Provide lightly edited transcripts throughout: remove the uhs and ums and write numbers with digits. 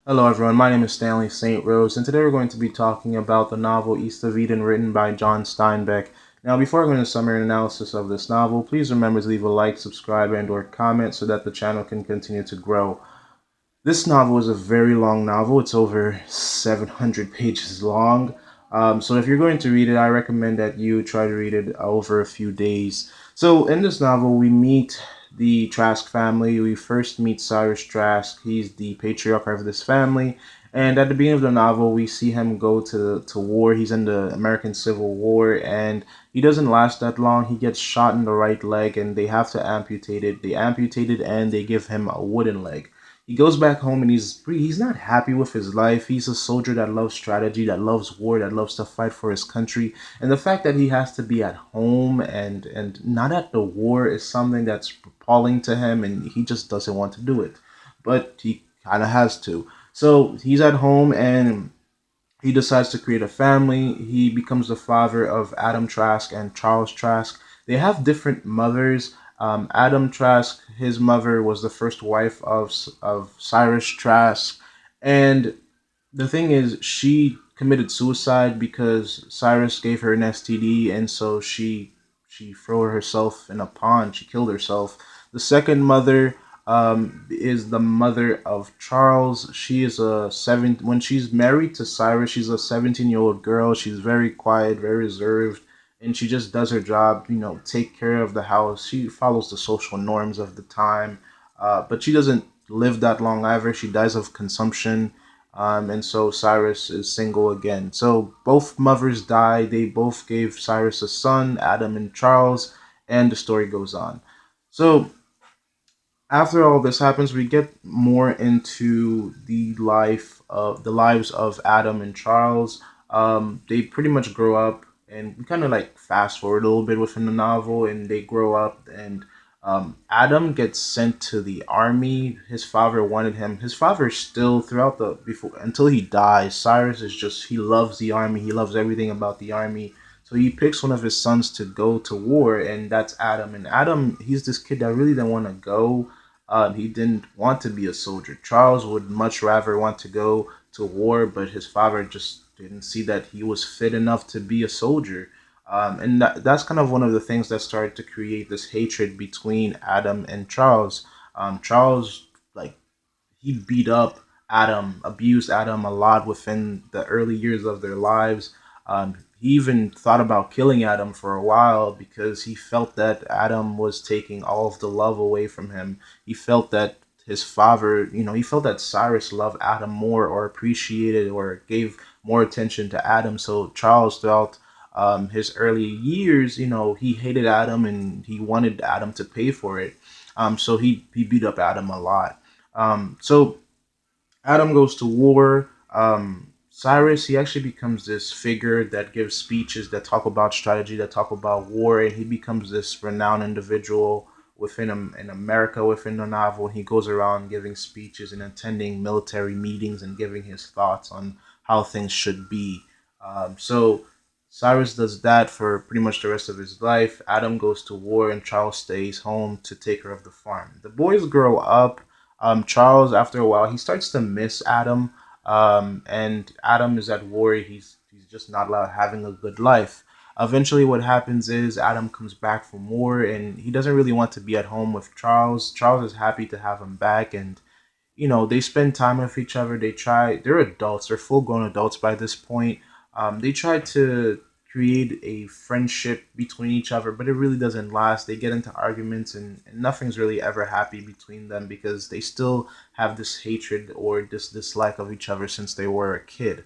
Hello, everyone. My name is Stanley St. Rose, and today we're going to be talking about the novel East of Eden, written by John Steinbeck. Now, before I go into summary and analysis of this novel, please remember to leave a like, subscribe, and/or comment so that the channel can continue to grow. This novel is a very long novel. It's over 700 pages long. So if you're going to read it, I recommend that you try to read it over a few days. So in this novel, we meet the Trask family. We first meet Cyrus Trask. He's the patriarch of this family. And at the beginning of the novel, we see him go to war. He's in the American Civil War, and he doesn't last that long. He gets shot in the right leg, and they have to amputate it. They amputate it, and they give him a wooden leg. He goes back home and he's not happy with his life. He's a soldier that loves strategy, that loves war, that loves to fight for his country. And the fact that he has to be at home and not at the war is something that's appalling to him, and he just doesn't want to do it. But he kind of has to. So he's at home and he decides to create a family. He becomes the father of Adam Trask and Charles Trask. They have different mothers. Adam Trask, his mother was the first wife of Cyrus Trask, and the thing is, she committed suicide because Cyrus gave her an STD, and so she threw herself in a pond. She killed herself. The second mother is the mother of Charles. She is a seven. When she's married to Cyrus, she's a 17-year-old girl. She's very quiet, very reserved, and she just does her job. Take care of the house. She follows the social norms of the time, but she doesn't live that long either. She dies of consumption, and so Cyrus is single again. So both mothers die. They both gave Cyrus a son, Adam and Charles, and the story goes on. So after all this happens, we get more into the lives of Adam and Charles. They pretty much grow up, and we kind of like fast forward a little bit within the novel, and they grow up, and Adam gets sent to the army. His father wanted him. His father still throughout the before until he dies. Cyrus is just he loves the army. He loves everything about the army. So he picks one of his sons to go to war, and that's Adam. And Adam, he's this kid that really didn't want to go. He didn't want to be a soldier. Charles would much rather want to go to war, but his father just didn't see that he was fit enough to be a soldier. And that's kind of one of the things that started to create this hatred between Adam and Charles. Charles, like, he beat up Adam, abused Adam a lot within the early years of their lives. He even thought about killing Adam for a while because he felt that Adam was taking all of the love away from him. He felt that his father, he felt that Cyrus loved Adam more or appreciated or gave more attention to Adam. So Charles felt his early years, he hated Adam and he wanted Adam to pay for it. So he beat up Adam a lot. So Adam goes to war. Cyrus, he actually becomes this figure that gives speeches that talk about strategy, that talk about war, and he becomes this renowned individual within in America within the novel. He goes around giving speeches and attending military meetings and giving his thoughts on how things should be. So Cyrus does that for pretty much the rest of his life. Adam goes to war, and Charles stays home to take care of the farm. The boys grow up. Charles, after a while, he starts to miss Adam, and Adam is at war. He's just not having a good life. Eventually, what happens is Adam comes back from war, and he doesn't really want to be at home with Charles. Charles is happy to have him back, and they spend time with each other. They're adults, they're full grown adults by this point. They try to create a friendship between each other, but it really doesn't last. They get into arguments, and nothing's really ever happy between them because they still have this hatred or this dislike of each other since they were a kid.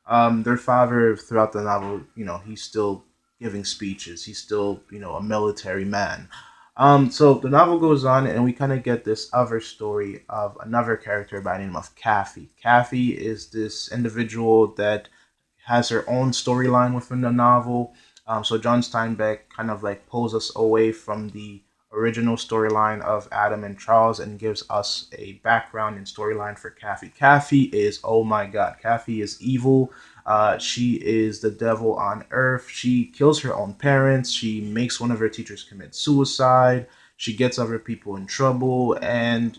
Their father, throughout the novel, he's still giving speeches. He's still, a military man. So the novel goes on, and we kind of get this other story of another character by the name of Kathy. Kathy is this individual that has her own storyline within the novel. So John Steinbeck kind of like pulls us away from the original storyline of Adam and Charles and gives us a background and storyline for Kathy. Kathy is, oh my god, Kathy is evil. She is the devil on earth. She kills her own parents. She makes one of her teachers commit suicide. She gets other people in trouble, and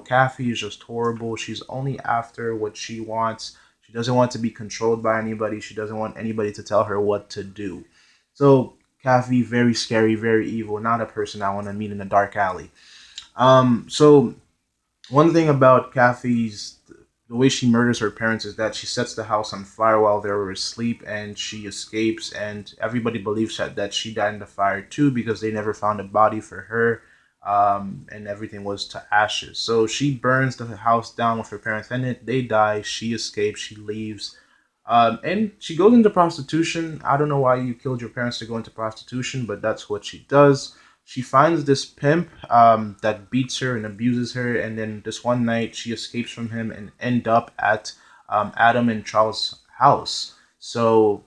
Kathy is just horrible. She's only after what she wants. She doesn't want to be controlled by anybody. She doesn't want anybody to tell her what to do. So Kathy, very scary, very evil. Not a person I want to meet in a dark alley. So one thing about Kathy's the way she murders her parents is that she sets the house on fire while they were asleep, and she escapes, and everybody believes that she died in the fire too because they never found a body for her, and everything was to ashes. So she burns the house down with her parents, and they die. She escapes. She leaves. And she goes into prostitution. I don't know why you killed your parents to go into prostitution, but that's what she does. She finds this pimp that beats her and abuses her, and then this one night she escapes from him and end up at Adam and Charles' house. So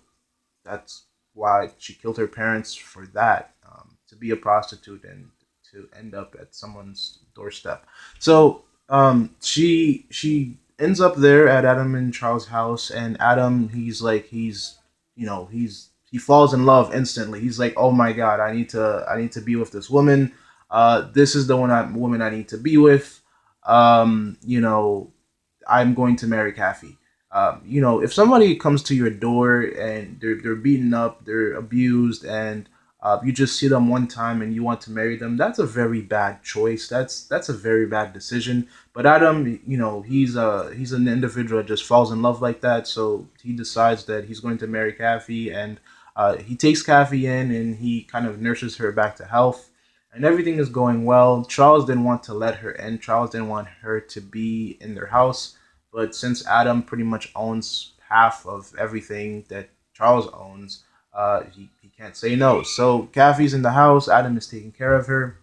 that's why she killed her parents for that, to be a prostitute and to end up at someone's doorstep. So she ends up there at Adam and Charles' house, and Adam he falls in love instantly. He's like, oh my god, I need to be with this woman. This is the woman I need to be with. You know, I'm going to marry Kathy. If somebody comes to your door and they're beaten up, they're abused, and you just see them one time and you want to marry them, that's a very bad choice. That's a very bad decision. But Adam, he's an individual that just falls in love like that, so he decides that he's going to marry Kathy, and he takes Kathy in and he kind of nurses her back to health, and everything is going well. Charles didn't want to let her in. Charles didn't want her to be in their house, but since Adam pretty much owns half of everything that Charles owns, he can't say no. So Kathy's in the house. Adam is taking care of her.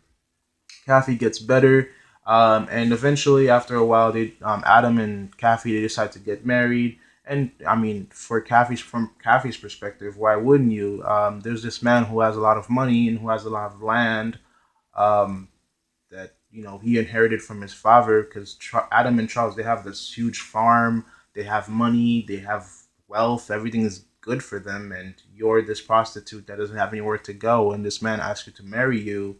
Kathy gets better, and eventually, after a while, Adam and Kathy they decide to get married. And I mean, from Kathy's perspective, why wouldn't you? There's this man who has a lot of money and who has a lot of land, um, that he inherited from his father, because Adam and Charles they have this huge farm, they have money, they have wealth, everything is good for them, and you're this prostitute that doesn't have anywhere to go, and this man asks you to marry you.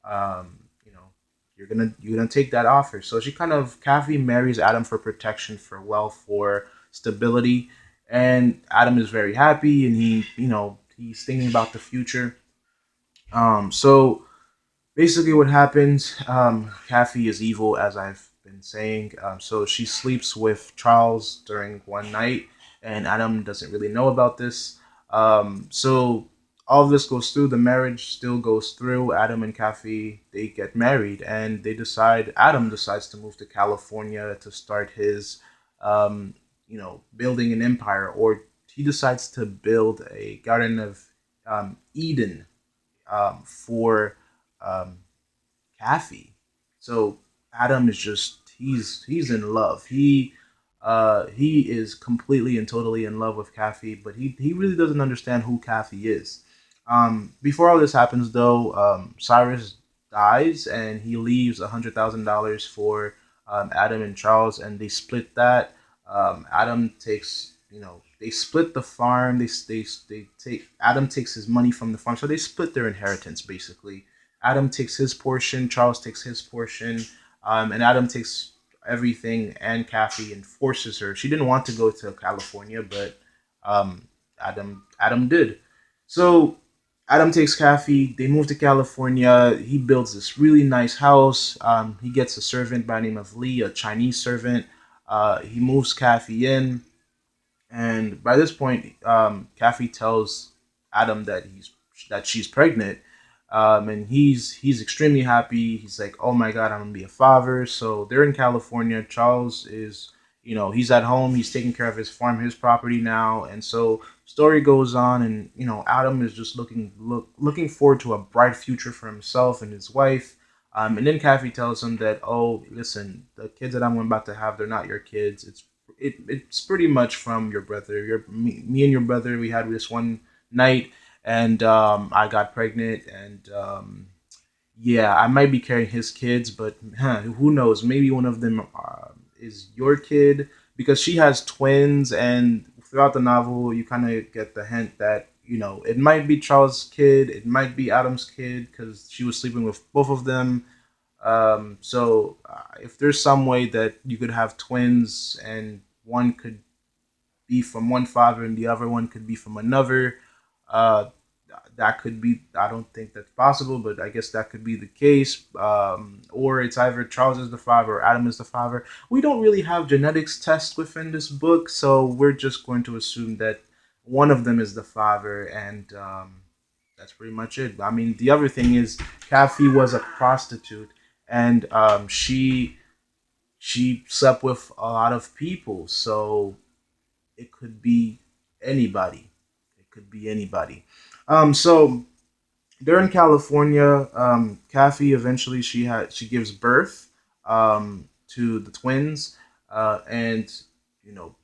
um, you know, you're gonna take that offer. So she kind of Kathy marries Adam for protection, for wealth, for stability, and Adam is very happy, and he's thinking about the future. So basically what happens, Kathy is evil, as I've been saying. So she sleeps with Charles during one night, and Adam doesn't really know about this. So all of this goes through. The marriage still goes through. Adam and Kathy they get married, and Adam decides to move to California to start his building an empire, or he decides to build a Garden of Eden, for um, Kathy. So Adam is just he's in love. He is completely and totally in love with Kathy, but he really doesn't understand who Kathy is. Before all this happens, though, Cyrus dies and he leaves $100,000 for Adam and Charles, and they split that. Adam takes they split the farm. They take Adam takes his money from the farm, so they split their inheritance basically. Adam takes his portion, Charles takes his portion, and Adam takes everything and Kathy and forces her. She didn't want to go to California, but um, Adam did. So Adam takes Kathy. They move to California. He builds this really nice house. He gets a servant by the name of Lee, a Chinese servant. He moves Kathy in, and by this point, Kathy tells Adam that she's pregnant, and he's extremely happy. He's like, "Oh my God, I'm gonna be a father." So they're in California. Charles is, he's at home. He's taking care of his farm, his property now, and so story goes on, and Adam is just looking forward to a bright future for himself and his wife. And then Kathy tells him that, oh, listen, the kids that I'm about to have, they're not your kids. It's pretty much from your brother. Me and your brother, we had this one night, and I got pregnant, and yeah, I might be carrying his kids, but who knows? Maybe one of them is your kid, because she has twins, and throughout the novel, you kind of get the hint that it might be Charles' kid, it might be Adam's kid because she was sleeping with both of them. So if there's some way that you could have twins and one could be from one father and the other one could be from another, uh, that could be. I don't think that's possible, but I guess that could be the case. Or it's either Charles is the father or Adam is the father. We don't really have genetics tests within this book, so we're just going to assume that one of them is the father, and that's pretty much it. I mean, the other thing is, Kathy was a prostitute, and she slept with a lot of people, so it could be anybody. It could be anybody. So they're in California. Kathy eventually she gives birth to the twins, and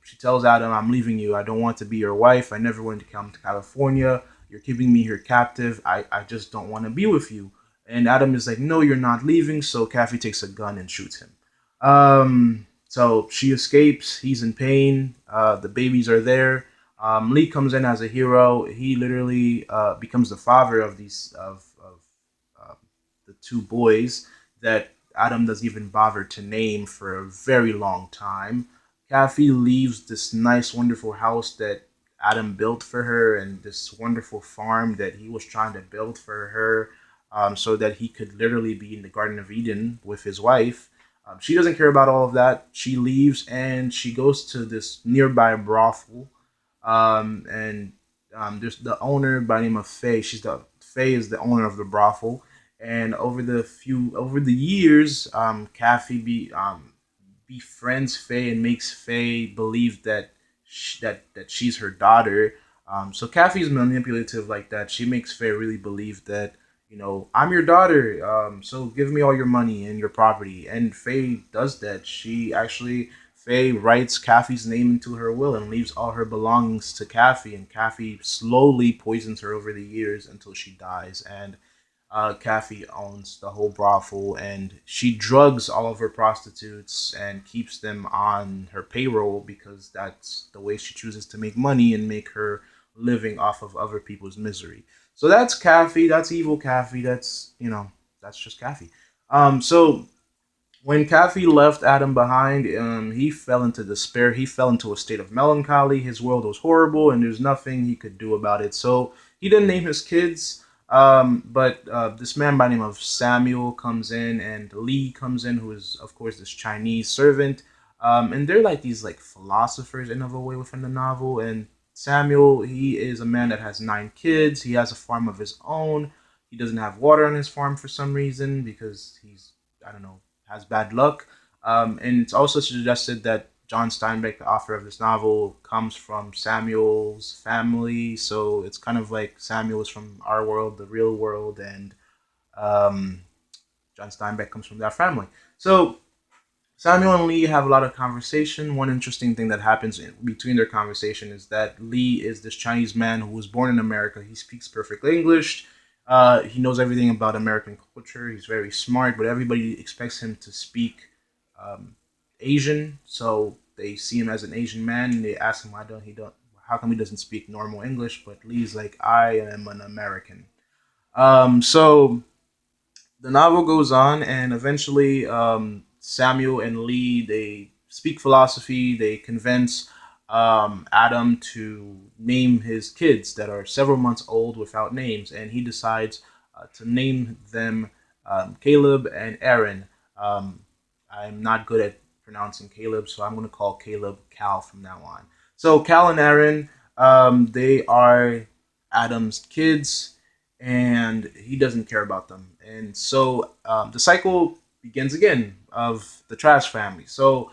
she tells Adam, "I'm leaving you. I don't want to be your wife. I never wanted to come to California. You're keeping me here captive. I just don't want to be with you." And Adam is like, "No, you're not leaving." So Kathy takes a gun and shoots him. So she escapes. He's in pain. The babies are there. Lee comes in as a hero. He literally becomes the father of these of uh, the two boys that Adam doesn't even bother to name for a very long time. Kathy leaves this nice, wonderful house that Adam built for her and this wonderful farm that he was trying to build for her, so that he could literally be in the Garden of Eden with his wife. She doesn't care about all of that. She leaves and she goes to this nearby brothel, and there's the owner by the name of Faye. Faye is the owner of the brothel, and over the years, Kathy befriends Faye and makes Faye believe that she's her daughter. So Kathy's manipulative like that. She makes Faye really believe that I'm your daughter. So give me all your money and your property. And Faye does that. Faye writes Kathy's name into her will and leaves all her belongings to Kathy. And Kathy slowly poisons her over the years until she dies. And Kathy owns the whole brothel, and she drugs all of her prostitutes and keeps them on her payroll because that's the way she chooses to make money and make her living off of other people's misery. So that's Kathy. That's evil Kathy. That's just Kathy. So when Kathy left Adam behind, he fell into despair. He fell into a state of melancholy. His world was horrible, and there's nothing he could do about it. So he didn't name his kids. But this man by the name of Samuel comes in, and Lee comes in, who is, of course, this Chinese servant. And they're like these like philosophers in a way within the novel. And Samuel, he is a man that has 9 kids. He has a farm of his own. He doesn't have water on his farm for some reason because I don't know, has bad luck. And it's also suggested that John Steinbeck, the author of this novel, comes from Samuel's family. So it's kind of like Samuel is from our world, the real world, and um, John Steinbeck comes from that family. So Samuel and Lee have a lot of conversation. One interesting thing that happens between their conversation is that Lee is this Chinese man who was born in America. He speaks perfect English. He knows everything about American culture. He's very smart, but everybody expects him to speak um, Asian. So they see him as an Asian man, and they ask him how come he doesn't speak normal English? But Lee's like, I am an American. So the novel goes on, and eventually Samuel and Lee they speak philosophy. They convince Adam to name his kids that are several months old without names, and he decides to name them Caleb and Aaron. Um, I'm not good at pronouncing Caleb, so I'm going to call Caleb Cal from now on. So Cal and Aaron, they are Adam's kids, and he doesn't care about them. And so the cycle begins again of the trash family. So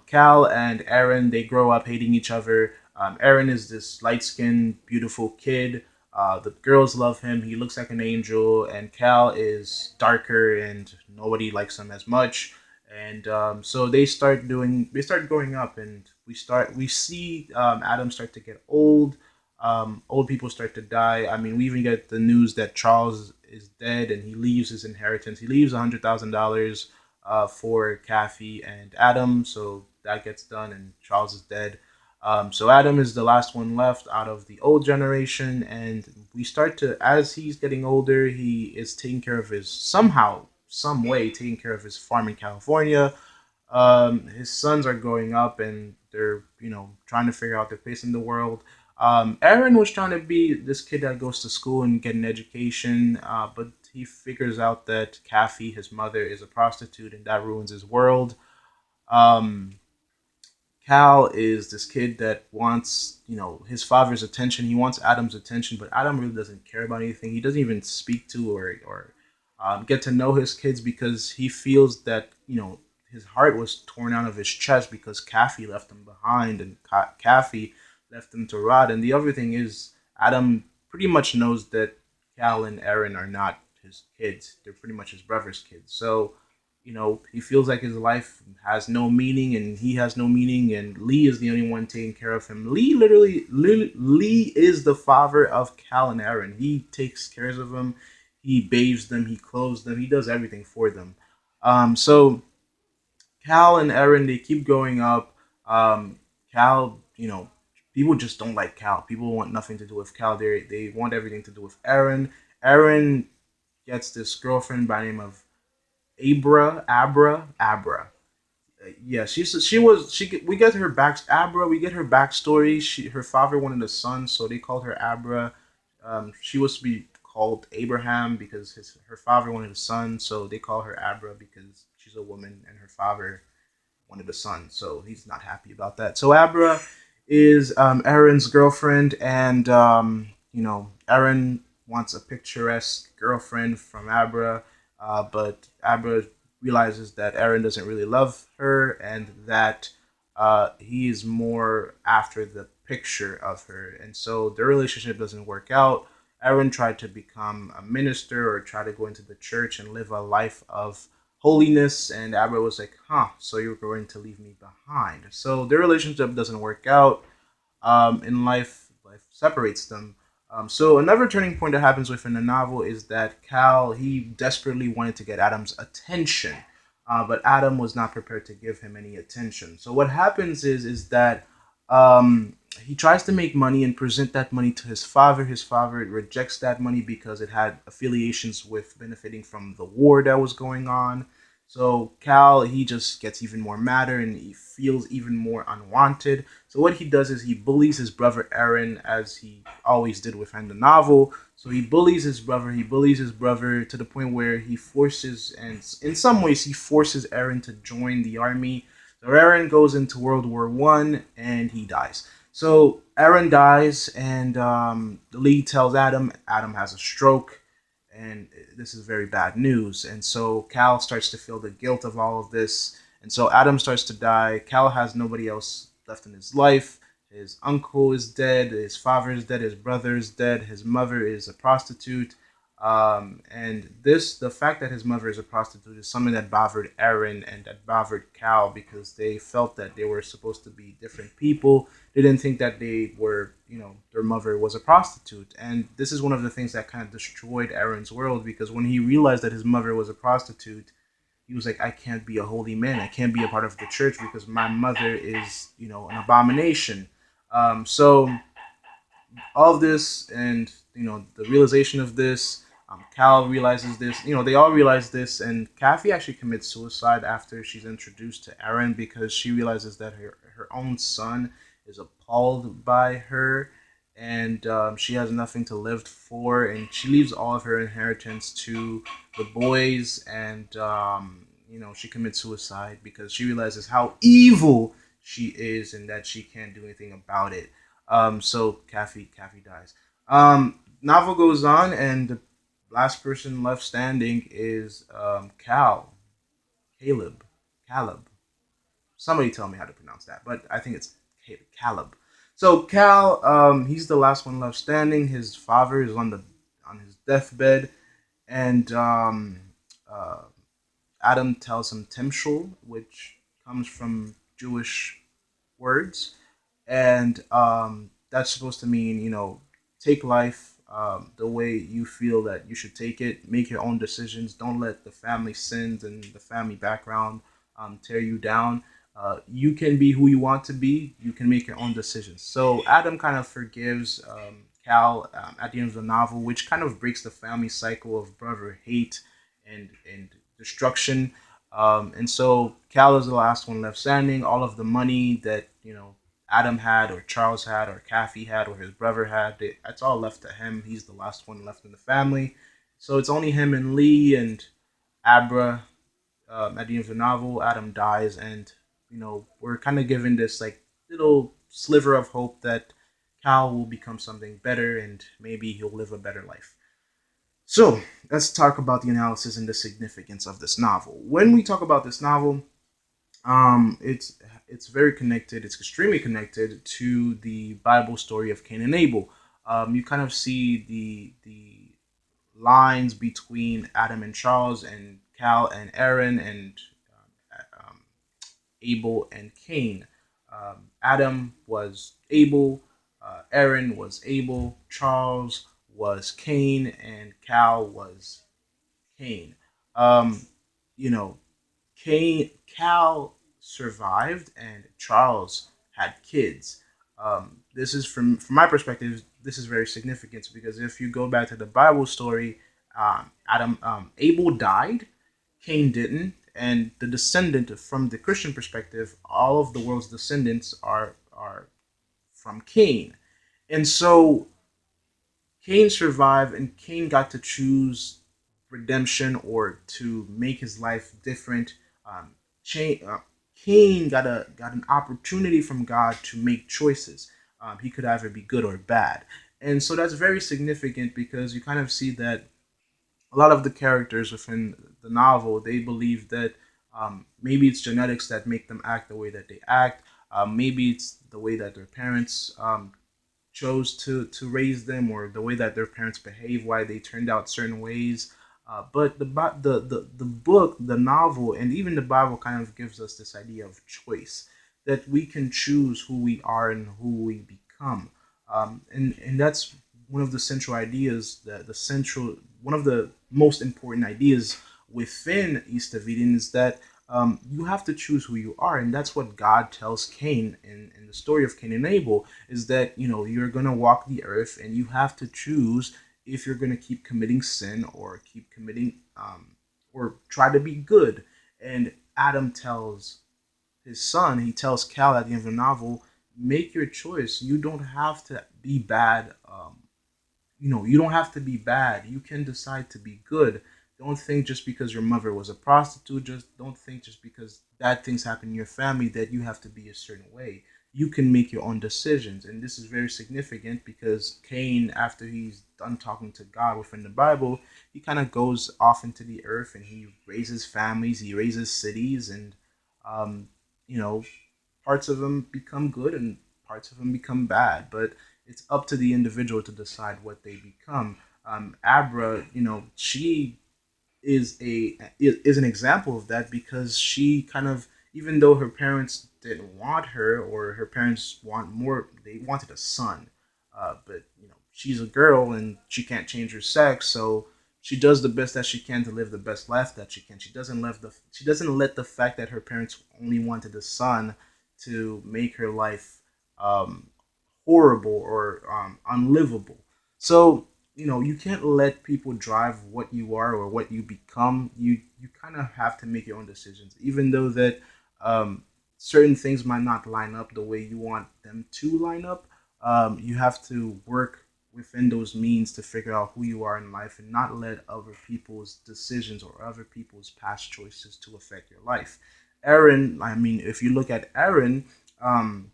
Cal and Aaron, they grow up hating each other. Aaron is this light skinned, beautiful kid. The girls love him. He looks like an angel. And Cal is darker, and nobody likes him as much. And so they start growing up, and we see Adam start to get old. Old people start to die. I mean, we even get the news that Charles is dead and he leaves his inheritance. He leaves $100,000 for Kathy and Adam, so that gets done, and Charles is dead. So Adam is the last one left out of the old generation, and we start to, as he's getting older, he is taking care of his, somehow, some way, taking care of his farm in California. His sons are growing up, and they're, trying to figure out their place in the world. Aaron was trying to be this kid that goes to school and get an education, but he figures out that Kathy, his mother, is a prostitute, and that ruins his world. Um, Cal is this kid that wants, his father's attention. He wants Adam's attention, but Adam really doesn't care about anything. He doesn't even speak to or get to know his kids because he feels that, his heart was torn out of his chest because Kathy left him behind, and Kathy left him to rot. And the other thing is, Adam pretty much knows that Cal and Aaron are not his kids. They're pretty much his brother's kids. So he feels like his life has no meaning and he has no meaning, and Lee is the only one taking care of him. Lee is the father of Cal and Aaron. He takes care of them, he bathes them, he clothes them, he does everything for them. So Cal and Aaron, they keep growing up. Cal, people just don't like Cal. People want nothing to do with Cal. They want everything to do with Aaron. Aaron gets this girlfriend by the name of Abra. Yeah, we get her back Abra. We get her backstory. Her father wanted a son, so they called her Abra. She was to be called Abraham because her father wanted a son, so they call her Abra because she's a woman and her father wanted a son, so he's not happy about that. So Abra is Aaron's girlfriend, and Aaron wants a picturesque girlfriend from Abra, but Abra realizes that Aaron doesn't really love her, and that he is more after the picture of her, and so the relationship doesn't work out. Aaron tried to become a minister or try to go into the church and live a life of holiness, and Abra was like, huh, so you're going to leave me behind. So their relationship doesn't work out. In life separates them. So another turning point that happens within the novel is that Cal, he desperately wanted to get Adam's attention, but Adam was not prepared to give him any attention. So what happens is that he tries to make money and present that money to his father. His father rejects that money because it had affiliations with benefiting from the war that was going on. So Cal, he just gets even more madder and he feels even more unwanted. So what he does is he bullies his brother Aaron, as he always did within the novel. So he bullies his brother. He bullies his brother to the point where he forces, and in some ways, he forces Aaron to join the army. So Aaron goes into World War I and he dies. So Aaron dies, and the lead tells Adam. Adam has a stroke, and this is very bad news. And so Cal starts to feel the guilt of all of this, and so Adam starts to die. Cal has nobody else left in his life. His uncle is dead. His father is dead. His brother is dead. His mother is a prostitute. And the fact that his mother is a prostitute is something that bothered Aaron and that bothered Cal because they felt that they were supposed to be different people. They didn't think that they were, their mother was a prostitute. And this is one of the things that kind of destroyed Aaron's world because when he realized that his mother was a prostitute, he was like, I can't be a holy man. I can't be a part of the church because my mother is, an abomination. So all of this and the realization of this, Cal realizes this, they all realize this, and Kathy actually commits suicide after she's introduced to Aaron because she realizes that her own son is appalled by her, and she has nothing to live for, and she leaves all of her inheritance to the boys, and she commits suicide because she realizes how evil she is and that she can't do anything about it. So Kathy dies. Novel goes on, and the last person left standing is Caleb, Caleb. Somebody tell me how to pronounce that, but I think it's Caleb. So Cal, he's the last one left standing. His father is on his deathbed, and uh, Adam tells him Timshul, which comes from Jewish words, and that's supposed to mean take life the way you feel that you should take it, make your own decisions, don't let the family sins and the family background tear you down. You can be who you want to be. You can make your own decisions. So Adam kind of forgives Cal at the end of the novel, which kind of breaks the family cycle of brother hate and destruction. And so Cal is the last one left standing. All of the money that Adam had, or Charles had, or Kathy had, or his brother had, that's all left to him. He's the last one left in the family. So it's only him and Lee and Abra. At the end of the novel, Adam dies, and we're kind of given this like little sliver of hope that Cal will become something better, and maybe he'll live a better life. So let's talk about the analysis and the significance of this novel. When we talk about this novel, it's very connected. It's extremely connected to the Bible story of Cain and Abel. You kind of see the lines between Adam and Charles, and Cal and Aaron, and um, Abel and Cain. Adam was Abel, Aaron was Abel, Charles was Cain, and Cal was Cain. Um, you know, Cal survived, and Charles had kids. This is from my perspective. This is very significant because if you go back to the Bible story, Abel died, Cain didn't, and the descendant from the Christian perspective, all of the world's descendants are from Cain, and so Cain survived, and Cain got to choose redemption or to make his life different. Um, Cain got an opportunity from God to make choices. He could either be good or bad, and so that's very significant because you kind of see that a lot of the characters within the novel they believe that maybe it's genetics that make them act the way that they act. Maybe it's the way that their parents chose to raise them, or the way that their parents behave, why they turned out certain ways. But the book, the novel, and even the Bible kind of gives us this idea of choice, that we can choose who we are and who we become. And that's one of the central ideas, the central one of the most important ideas within East of Eden is that you have to choose who you are, and that's what God tells Cain in the story of Cain and Abel. Is that you're gonna walk the earth, and you have to choose if you're gonna keep committing sin or keep committing or try to be good. And Adam tells his son, he tells Cal at the end of the novel, make your choice. You don't have to be bad. You don't have to be bad. You can decide to be good. Don't think just because your mother was a prostitute, just don't think just because bad things happen in your family that you have to be a certain way. You can make your own decisions. And this is very significant because Cain, after he's done talking to God within the Bible, he kind of goes off into the earth and he raises families, he raises cities, and um, you know, parts of them become good and parts of them become bad. But it's up to the individual to decide what they become. Abra, she is an example of that because she kind of, even though her parents didn't want her, or her parents want more, they wanted a son, but she's a girl and she can't change her sex, so she does the best that she can to live the best life that she can. She doesn't let the fact that her parents only wanted a son to make her life um, horrible or unlivable. So you can't let people drive what you are or what you become. You kind of have to make your own decisions, even though that um, certain things might not line up the way you want them to line up. You have to work within those means to figure out who you are in life and not let other people's decisions or other people's past choices to affect your life. Aaron, I mean, if you look at Aaron, um,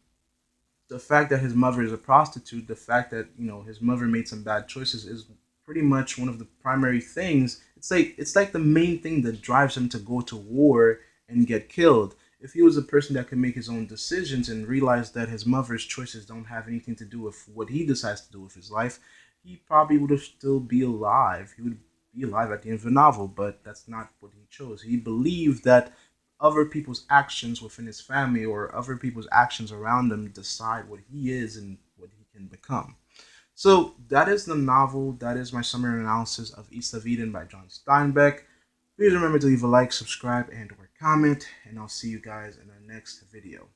the fact that his mother is a prostitute, the fact that his mother made some bad choices is pretty much one of the primary things. It's like the main thing that drives him to go to war and get killed. If he was a person that could make his own decisions and realize that his mother's choices don't have anything to do with what he decides to do with his life, he probably would have still be alive. He would be alive at the end of the novel, but that's not what he chose. He believed that other people's actions within his family or other people's actions around him decide what he is and what he can become. So that is the novel. That is my summary analysis of East of Eden by John Steinbeck. Please remember to leave a like, subscribe, and or comment, and I'll see you guys in the next video.